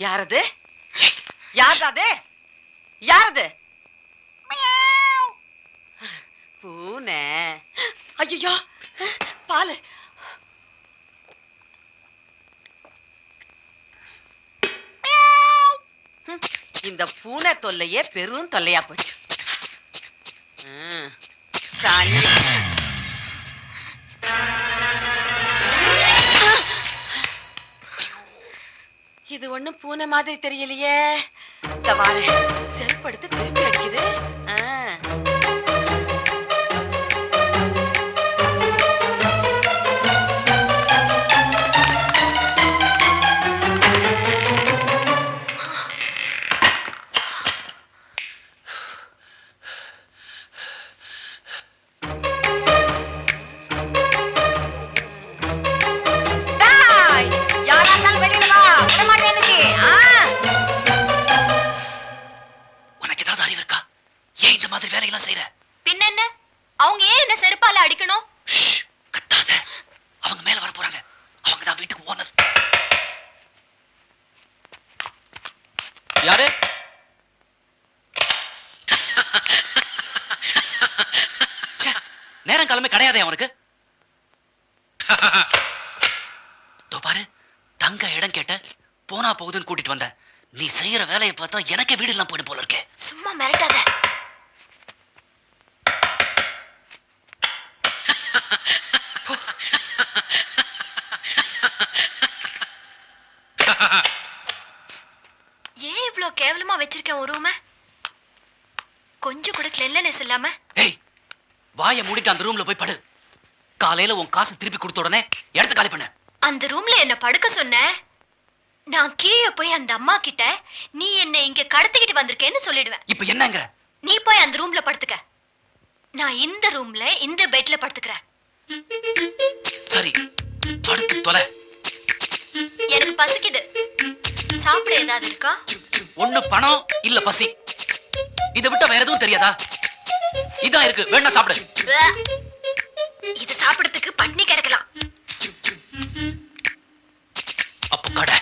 யாரது? யாரது? யாரது? பூனை. ஐயோ, பாலு. இந்த பூனை தொல்லையே பெரும் தொல்லையா போச்சு. சாணி. இது ஒண்ணும் பூனை மாதிரி தெரியலையே. தவாரே செருப்படுத்து திருப்பி அடிக்குது. யாரு? நேரம் காலமே கிடையாதே அவனுக்கு. பாரு, தங்க இடம் கேட்ட போனா போகுதுன்னு கூட்டிட்டு வந்த. நீ செய்யற வேலையை பார்த்தா எனக்கே வீடு எல்லாம் போயிடும் போல இருக்கே. சும்மா மிரட்டாத. ஏன் இவ்ளோ கேவலமா வச்சிருக்கேன் ஒரு ரூம? கொஞ்சம் கூட கிளென்லினஸ் இல்லாம. ஏய், வாயை மூடிட்டு அந்த ரூம்ல போய் படு. காலையில உன் காசு திருப்பி கொடுத்த உடனே இடத்த காலி பண்ண. அந்த ரூம்ல என்ன படுக்க சொன்ன? நான் கீழே போய் அந்த அம்மா கிட்ட நீ என்ன இங்க கடத்திக்கிட்டு வந்திருக்கேன்னு சொல்லிடுவேன். இப்ப என்னங்கற? நீ போய் அந்த ரூம்ல படுத்துக்க. நான் இந்த ரூம்ல இந்த பெட்ல படுத்துக்கிறேன். சரி, படுத்து தொலை. எனக்கு பசிக்குது. சாப்பிட ஏதாவது இருக்கா? ஒண்ணு பணம் இல்ல பசி. இதை விட்டா வேற எதுவும் தெரியாதா? இதான் இருக்கு, வேணா சாப்பிடு. இது சாப்பிடுறதுக்கு பட்னி கிடக்கலாம். அப்ப கடை